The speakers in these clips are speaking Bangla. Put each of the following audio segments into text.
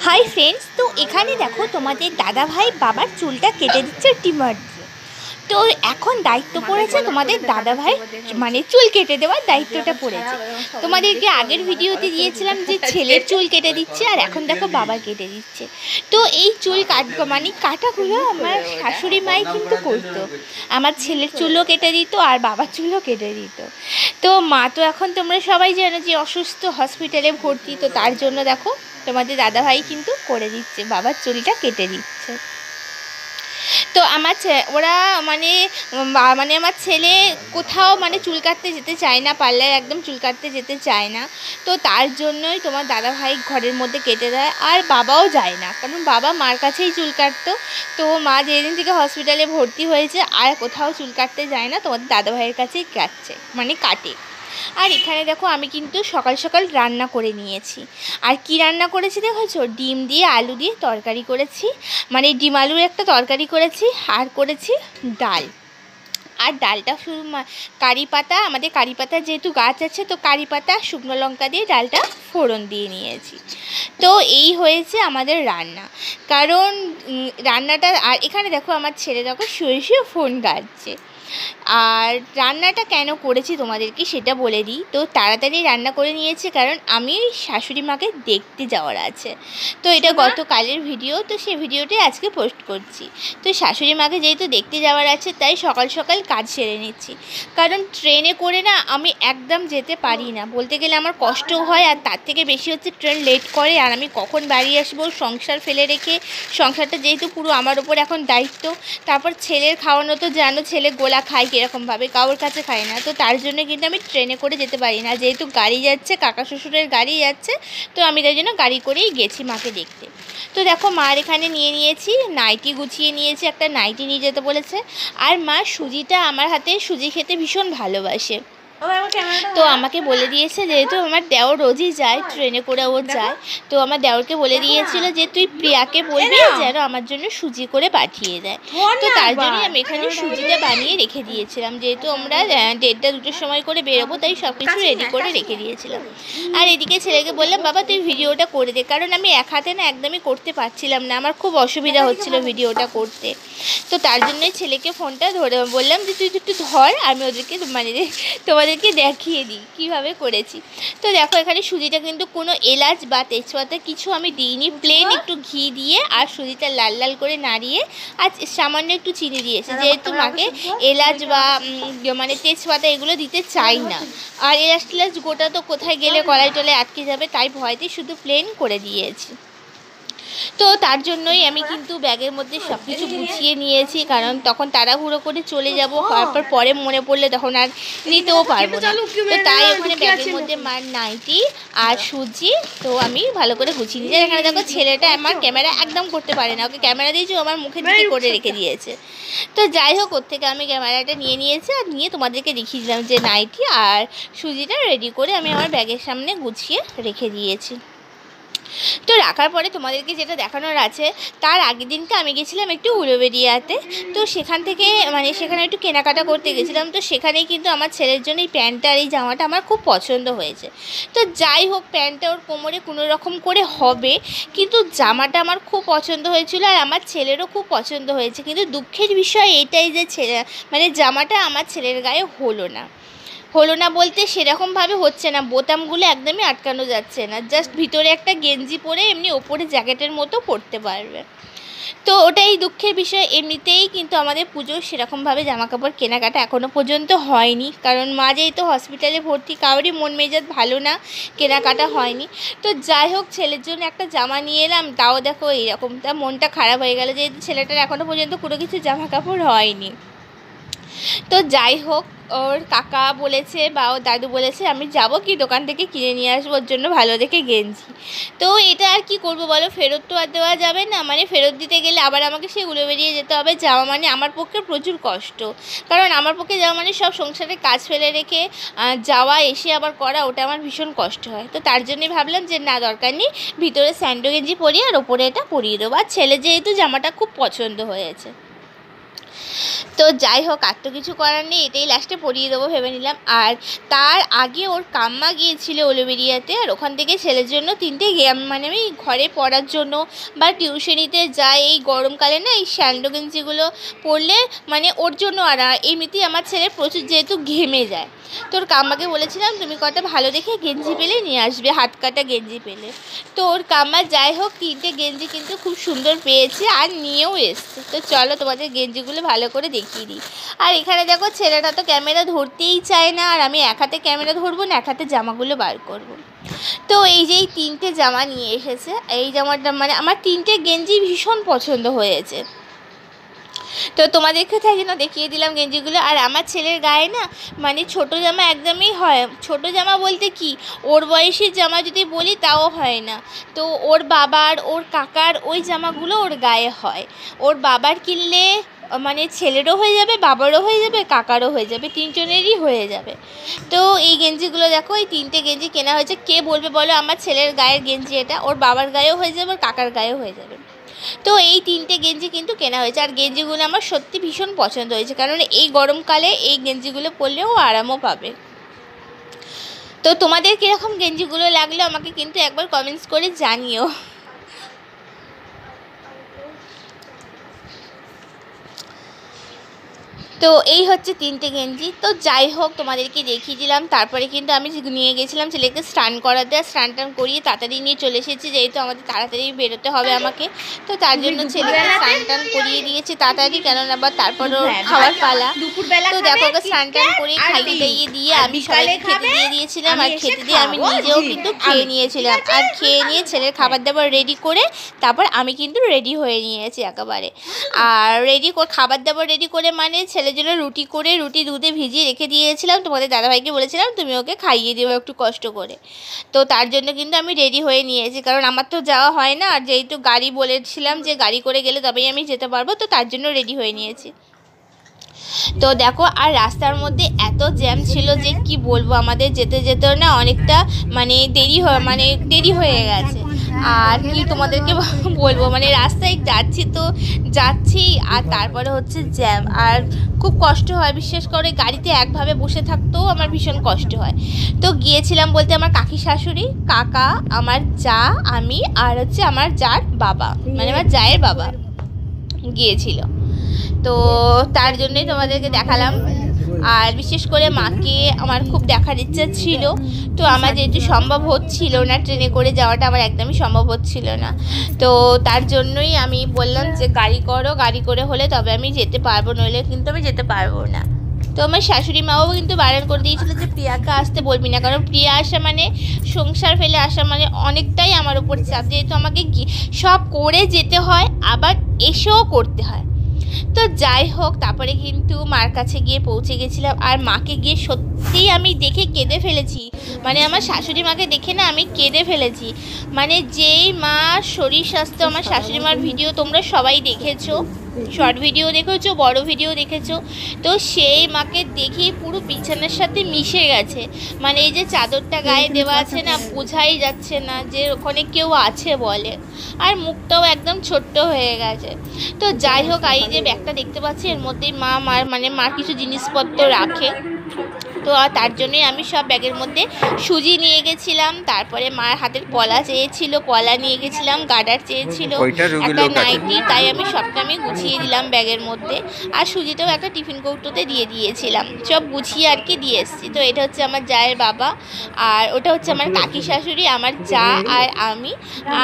হাই ফ্রেন্ডস, তো এখানে দেখো তোমাদের দাদা ভাই বাবার চুলটা কেটে দিচ্ছে ট্রিমার দিয়ে। তো এখন দায়িত্ব পড়েছে তোমাদের দাদা ভাই মানে চুল কেটে দেওয়ার দায়িত্বটা পড়েছে। তোমাদেরকে আগের ভিডিওতে দিয়েছিলাম যে ছেলের চুল কেটে দিচ্ছে, আর এখন দেখো বাবা কেটে দিচ্ছে। তো এই চুল কাটাগুলো আমার শাশুড়ি মাই কিন্তু করতো। আমার ছেলের চুলও কেটে দিত আর বাবার চুলও কেটে দিত। তো মা তো এখন তোমরা সবাই জানো যে অসুস্থ, হসপিটালে ভর্তি। তো তার জন্য দেখো তোমাদের দাদাভাই কিন্তু করে দিচ্ছে, বাবার চুলটা কেটে দিচ্ছে। তো ওরা মানে মানে আমার ছেলে কোথাও মানে চুল কাটতে যেতে চায় না, পার্লার একদম চুল কাটতে যেতে চায় না। তো তার জন্যই তোমার দাদাভাই ঘরের মধ্যে কেটে দেয়, আর বাবাও যায় না, কারণ বাবা মার কাছেই চুল কাটতো। তো মা যেদিন থেকে হসপিটালে ভর্তি হয়েছে আর কোথাও চুল কাটতে যায় না, তোমাদের দাদাভাইয়ের কাছেই কাটে। আর এখানে দেখো আমি কিন্তু সকাল সকাল রান্না করে নিয়েছি। আর কি রান্না করেছি দেখেছো? ডিম দিয়ে আলু দিয়ে তরকারি করেছি, মানে ডিম আলুর একটা তরকারি করেছি। আর করেছি ডাল। আর ডালটা শুধু কারি পাতা, আমাদের কারি পাতা যেহেতু গাছ আছে, তো কারি পাতা শুকনো লঙ্কা দিয়ে ডালটা ফোড়ন দিয়ে নিয়েছি। তো এই হয়েছে আমাদের রান্না। কারণ রান্নাটা, আর এখানে দেখো আমার ছেলে দেখো শুয়ে শুয়ে ফোন ঘাঁটছে। আর রান্নাটা কেন করেছি তোমাদেরকে সেটা বলে দিই। তো তাড়াতাড়ি রান্না করে নিয়েছি কারণ আমি শাশুড়ি মাকে দেখতে যাওয়ার আছে। তো এটা গতকালের ভিডিও, তো সেই ভিডিওটাই আজকে পোস্ট করছি। তো শাশুড়ি মাকে যেহেতু দেখতে যাওয়ার আছে, তাই সকাল সকাল কাজ সেরে নিচ্ছি। কারণ ট্রেনে করে না আমি একদম যেতে পারি না, বলতে গেলে আমার কষ্টও হয়, আর তার থেকে বেশি হচ্ছে ট্রেন লেট করে, আর আমি কখন বাড়ি আসবো সংসার ফেলে রেখে। সংসারটা যেহেতু পুরো আমার ওপর এখন দায়িত্ব, তারপর ছেলের খাওয়ানো তো জানো, ছেলে গোলা খায় কীরকমভাবে, কারোর কাছে খায় না। তো তার জন্য কিন্তু আমি ট্রেনে করে যেতে পারি না, যেহেতু গাড়ি যাচ্ছে, কাকা শ্বশুরের গাড়ি যাচ্ছে। তো আমি তাই জন্য গাড়ি করেই গেছি মাকে দেখতে। তো দেখো মার এখানে নিয়ে নিয়েছি নাইটি, গুছিয়ে নিয়েছি, একটা নাইটি নিয়ে যেতে বলেছে। আর মা সুজিটা, আমার হাতে সুজি খেতে ভীষণ ভালোবাসে। তো আমাকে বলে দিয়েছে, যেহেতু আমার দেওর রোজই যায় ট্রেনে করে, ও যায়। তো আমার দেওরকে বলে দিয়েছিল যে তুই প্রিয়াকে বলবি যেন আমার জন্য সুজি করে পাঠিয়ে দেয়। তো তার জন্যই আমি এখানে সুজিটা বানিয়ে রেখে দিয়েছিলাম, যেহেতু আমরা 1:30-2টোর সময় করে বেরোবো, তাই সব কিছু রেডি করে রেখে দিয়েছিলাম। আর এদিকে ছেলেকে বললাম, বাবা তুই ভিডিওটা করে দে, কারণ আমি এক হাতে না একদমই করতে পারছিলাম না, আমার খুব অসুবিধা হচ্ছিল ভিডিওটা করতে। তো তার জন্যই ছেলেকে ফোনটা ধরে বললাম যে তুই একটু ধর, আমি ওদেরকে মানে তোমাদেরকে দেখিয়ে দিই কীভাবে করেছি। তো দেখো এখানে সুজিটা কিন্তু কোনো এলাচ বা তেজপাতা কিছু আমি দিইনি, প্লেন একটু ঘি দিয়ে আর সুজিটা লাল লাল করে নাড়িয়ে আর সামান্য একটু চিনি দিয়েছি, যেহেতু মাকে এলাচ বা মানে তেজপাতা এগুলো দিতে চাই না। আর এলাচ টেলাচ গোটা তো কোথায় গেলে কড়াই টলায় আটকে যাবে, তাই ভয়তে শুধু প্লেন করে দিয়েছি। তো তার জন্যই আমি কিন্তু ব্যাগের মধ্যে সব কিছু গুছিয়ে নিয়েছি, কারণ তখন তাড়াহুড়ো করে চলে যাব, তারপর পরে মনে পড়লে তখন আর নিতেও পারবো না। তো তাই ওখানে ব্যাগের মধ্যে মার নাইটি আর সুজি তো আমি ভালো করে গুছিয়ে নিয়েছি। এখানে দেখো ছেলেটা আমার ক্যামেরা একদম করতে পারে না, ওকে ক্যামেরা দিয়েছি আমার মুখের দিকে করে রেখে দিয়েছে। তো যাই হোক, ওর থেকে আমি ক্যামেরাটা নিয়ে নিয়েছি, আর নিয়ে তোমাদেরকে দেখিয়ে দিলাম যে নাইটি আর সুজিটা রেডি করে আমি আমার ব্যাগের সামনে গুছিয়ে রেখে দিয়েছি। তো রাখার পরে তোমাদেরকে যেটা দেখানোর আছে, তার আগের দিনকে আমি গেছিলাম একটু উলুবেড়িয়াতে। তো সেখান থেকে মানে সেখানে একটু কেনাকাটা করতে গেছিলাম। তো সেখানেই কিন্তু আমার ছেলের জন্য এই প্যান্টটা আর এই জামাটা আমার খুব পছন্দ হয়েছে। তো যাই হোক, প্যান্টটা ওর কোমরে কোনো রকম করে হবে, কিন্তু জামাটা আমার খুব পছন্দ হয়েছিল, আর আমার ছেলেরও খুব পছন্দ হয়েছে। কিন্তু দুঃখের বিষয় এটাই যে মানে জামাটা আমার ছেলের গায়ে হলো না বলতে সেরকমভাবে হচ্ছে না, বোতামগুলো একদমই আটকানো যাচ্ছে না, জাস্ট ভিতরে একটা গেঞ্জি পরে এমনি ওপরে জ্যাকেটের মতো পরতে পারবে। তো ওটাই দুঃখের বিষয়। এমনিতেই কিন্তু আমাদের পুজোর সেরকমভাবে জামাকাপড় কেনাকাটা এখনও পর্যন্ত হয়নি, কারণ মা যেহেতু হসপিটালে ভর্তি, কারোরই মন মেজাজ ভালো না, কেনাকাটা হয়নি। তো যাই হোক, ছেলের জন্য একটা জামা নিয়ে এলাম, তাও দেখো এইরকম, তা মনটা খারাপ হয়ে গেল, যেহেতু ছেলেটার এখনও পর্যন্ত কোনো কিছু জামাকাপড় হয়নি। তো যাই হোক, ওর কাকা বলেছে বা ওর দাদু বলেছে আমি যাব কি দোকান থেকে কিনে নিয়ে আসবো ওর জন্য ভালো দেখে গেঞ্জি। তো এটা আর কি করব বলো, ফেরত তো আর দেওয়া যাবে না, মানে ফেরত দিতে গেলে আবার আমাকে সেগুলো বেরিয়ে যেতে হবে। যাওয়া মানে আমার পক্ষে প্রচুর কষ্ট, কারণ আমার পক্ষে যাওয়া মানে সব সংসারের কাজ ফেলে রেখে যাওয়া, এসে আবার করা, ওটা আমার ভীষণ কষ্ট হয়। তো তার জন্যই ভাবলাম যে না, দরকার নেই, ভিতরে স্যান্ডো গেঞ্জি পরিয়ে আর ওপরে এটা পরিয়ে দেবো। আর ছেলে যেহেতু জামাটা খুব পছন্দ হয়েছে। তো যাই হোক, আর তো কিছু করার নেই, এটাই লাস্টে পরিয়ে দেবো ভেবে নিলাম। আর তার আগে ওর কাম্মা গিয়েছিল উলুবেড়িয়াতে, আর ওখান থেকে ছেলের জন্য 3টে মানে আমি ঘরে পরার জন্য বা টিউশনিতে যাই এই গরমকালে না, এই স্যান্ডো গেঞ্জিগুলো পরলে মানে ওর জন্য, আর এমনিতেই আমার ছেলে প্রচুর যেহেতু ঘেমে যায়, তোর কাম্মাকে বলেছিলাম তুমি কটা ভালো দেখে গেঞ্জি পেলে নিয়ে আসবে, হাত কাটা গেঞ্জি পেলে। তো ওর কাম্মা যাই হোক 3টে গেঞ্জি কিন্তু খুব সুন্দর পেয়েছে আর নিয়েও এসছে। তো চলো তোমাদের গেঞ্জিগুলো ভালো করে দেখিয়ে দিই। আর এখানে দেখো ছেলেটা তো ক্যামেরা ধরতেই চায় না, আর আমি এক হাতে ক্যামেরা ধরবো না, এক হাতে জামাগুলো বার করব। তো এই যে এই 3টে জামা নিয়ে এসেছে, এই জামাটা মানে আমার 3টে গেঞ্জি ভীষণ পছন্দ হয়েছে। তো তোমাদেরকে তাই জন্য দেখিয়ে দিলাম গেঞ্জিগুলো। আর আমার ছেলের গায়ে না মানে ছোটো জামা একদমই হয়, ছোটো জামা বলতে কি ওর বয়সের জামা যদি বলি তাও হয় না। তো ওর বাবার ওর কাকার ওই জামাগুলো ওর গায়ে হয়, ওর বাবার কিনলে মানে ছেলেরও হয়ে যাবে, বাবারও হয়ে যাবে, কাকারও হয়ে যাবে, 3জনেরই হয়ে যাবে। তো এই গেঞ্জিগুলো দেখো, এই 3টে গেঞ্জি কেনা হয়েছে। কে বলবে বলো আমার ছেলের গায়ের গেঞ্জি এটা, ওর বাবার গায়েও হয়ে যাবে, ওর কাকার গায়েও হয়ে যাবে। তো এই 3টে গেঞ্জি কিন্তু কেনা হয়েছে, আর গেঞ্জিগুলো আমার সত্যি ভীষণ পছন্দ হয়েছে, কারণ এই গরমকালে এই গেঞ্জিগুলো পরলেও আরামও পাবে। তো তোমাদের কীরকম গেঞ্জিগুলো লাগলো আমাকে কিন্তু একবার কমেন্টস করে জানিও। তো এই হচ্ছে 3টে গেঞ্জি। তো যাই হোক তোমাদেরকে দেখিয়ে দিলাম। তারপরে কিন্তু আমি নিয়ে গেছিলাম ছেলেকে স্নান করাতে, আর স্নান টান করিয়ে তাড়াতাড়ি নিয়ে চলে এসেছি, যেহেতু আমাদের তাড়াতাড়ি বেরোতে হবে আমাকে। তো তার জন্য ছেলেকে স্নান টান করিয়ে দিয়েছি তাড়াতাড়ি, কেননা আবার তারপরও খাওয়ার পালা। তো দেখো ওকে স্নান টান করে খাইয়ে দাইয়ে দিয়ে আমি সবাইকে খেতে দিয়ে দিয়েছিলাম, আর খেতে দিয়ে আমি নিজেও কিন্তু খেয়ে নিয়েছিলাম। আর খেয়ে নিয়ে ছেলের খাবার দাবার রেডি করে তারপর আমি কিন্তু রেডি হয়ে নিয়েছি একেবারে। আর খাবার দাবার রেডি করে মানে ছেলের জন্য রুটি দুধে ভিজিয়ে রেখে দিয়েছিলাম, তোমাদের দাদাভাইকে বলেছিলাম তুমি ওকে খাইয়ে দিও একটু কষ্ট করে। তো তার জন্য কিন্তু আমি রেডি হয়ে নিয়েছি, কারণ আমার তো যাওয়া হয় না, আর যেহেতু গাড়ি বলেছিলাম যে গাড়ি করে গেলে তবেই আমি যেতে পারবো, তো তার জন্য রেডি হয়ে নিয়েছি। তো দেখো, আর রাস্তার মধ্যে এত জ্যাম ছিল যে কি বলবো, আমাদের যেতে যেতেও না অনেকটা মানে দেরি হয়ে গেছে। আর কি তোমাদেরকে বলবো, মানে রাস্তায় যাচ্ছি আর তারপরে হচ্ছে জ্যাম, আর খুব কষ্ট হয়। বিশেষ করে গাড়িতে একভাবে বসে থাকতেও আমার ভীষণ কষ্ট হয়। তো গিয়েছিলাম বলতে আমার কাকি শাশুড়ি, কাকা, আমার যা, আমি, আর হচ্ছে আমার যার বাবা, মানে আমার জায়ের বাবা গিয়েছিল। তো তার জন্যই তোমাদেরকে দেখালাম। আর বিশেষ করে মাকে আমার খুব দেখার ইচ্ছা ছিল, তো আমার যেহেতু সম্ভব হচ্ছিল না, ট্রেনে করে যাওয়াটা আমার একদমই সম্ভব হচ্ছিল না, তো তার জন্যই আমি বললাম যে গাড়ি করে হলে তবে আমি যেতে পারবো, নইলে কিন্তু আমি যেতে পারবো না। তো আমার শাশুড়ি মাও কিন্তু বারণ করে দিয়েছিল যে প্রিয়াকে আসতে বলবি না, কারণ প্রিয়া আসা মানে সংসার ফেলে আসা মানে অনেকটাই আমার উপর চাপ, যেহেতু আমাকে সব করে যেতে হয় আবার এসেও করতে হয়। তো যাই হোক, তারপরে কিন্তু মার কাছে গিয়ে পৌঁছে গেছিলাম, আর মাকে গিয়ে সত্যিই আমি দেখে কেঁদে ফেলেছি। মানে আমার শাশুড়ি মাকে দেখে না আমি কেঁদে ফেলেছি। মানে যেই মার শরীর স্বাস্থ্য, আমার শাশুড়ি মার ভিডিও তোমরা সবাই দেখেছো, শর্ট ভিডিও দেখেছো, বড় ভিডিও দেখেছো, তো সেই মাকে দেখেই পুরো বিছানার সাথে মিশে গেছে। মানে এই যে চাদরটা গায়ে দেওয়া আছে না, বোঝাই যাচ্ছে না যে ওখানে কেউ আছে বলে, আর মুখটাও একদম ছোট্ট হয়ে গেছে। তো যাই হোক, এই যে ব্যাগটা দেখতে পাচ্ছি এর মধ্যেই মার কিছু জিনিসপত্র রাখে, তো তার জন্যই আমি সব ব্যাগের মধ্যে সুজি নিয়ে গেছিলাম, তারপরে মার হাতের পলা চেয়েছিল, পলা নিয়ে গেছিলাম, গার্ডার চেয়েছিল, একটা নাইটি, তাই আমি সবটা গুছিয়ে দিলাম ব্যাগের মধ্যে, আর সুজিটাও একটা টিফিন কৌটোতে দিয়ে দিয়েছিলাম, সব গুছিয়ে আর কি দিয়ে এসেছি। তো এটা হচ্ছে আমার জায়ের বাবা, আর ওটা হচ্ছে আমার কাকি শাশুড়ি, আমার যা আর আমি,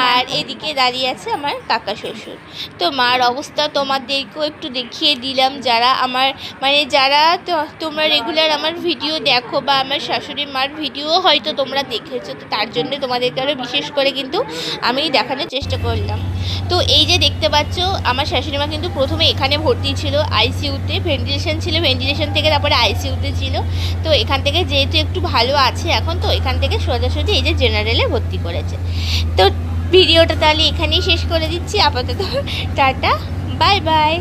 আর এদিকে দাঁড়িয়ে আছে আমার কাকা শ্বশুর। তো মার অবস্থা তোমাদেরকেও একটু দেখিয়ে দিলাম, যারা আমার যারা তোমরা রেগুলার আমার ভিডিও দেখো বা আমার শাশুড়ি মার ভিডিও হয়তো তোমরা দেখেছো, তো তার জন্য তোমাদেরকে আরও বিশেষ করে কিন্তু আমি দেখানোর চেষ্টা করলাম। তো এই যে দেখতে পাচ্ছ, আমার শাশুড়ি মা কিন্তু প্রথমে এখানে ভর্তি ছিল আইসিইউতে, ভেন্টিলেশন ছিল, ভেন্টিলেশন থেকে তারপরে আইসিইউতে ছিল। তো এখান থেকে যেহেতু একটু ভালো আছে এখন, তো এখান থেকে সোজাসুজি এই যে জেনারেলে ভর্তি করেছে। তো ভিডিওটা তাহলে এখানেই শেষ করে দিচ্ছি আপাতত। Tata, bye bye.